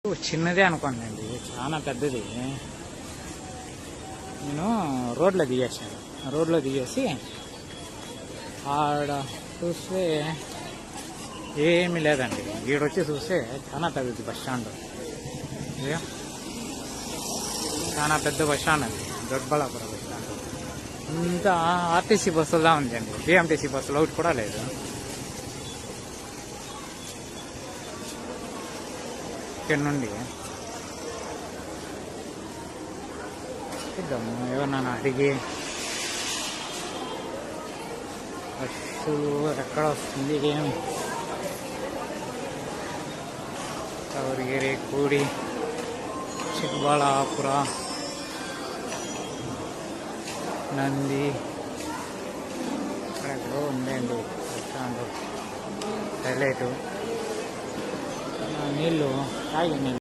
చిన్నదే అనుకోండి అండి, చాలా పెద్దది. నేను రోడ్లో దిగేసాను. రోడ్లో దిగేసి ఆడ చూస్తే ఏమీ లేదండి. ఈడొచ్చి చూస్తే చాలా పెద్దది బస్ స్టాండ్. చాలా పెద్ద బస్ స్టాండ్ అండి, దొడ్బళ్ళాపురం బస్ స్టాండ్. అంతా ఆర్టీసీ బస్సులా ఉంది అండి, బిఎంటీసీ బస్సులు ఒకటి కూడా లేదు. ఇక్కడ నుండి చూద్దాము, ఏమన్నా అడిగి బస్సు ఎక్కడ వస్తుంది, ఏమి కౌరగిరి, కూడి, చిక్బళ్ళాపుర, నంది, అక్కడెక్కడో ఉందండి బస్ స్టాండ్. హైలైట్ నీళ్ళు తాగి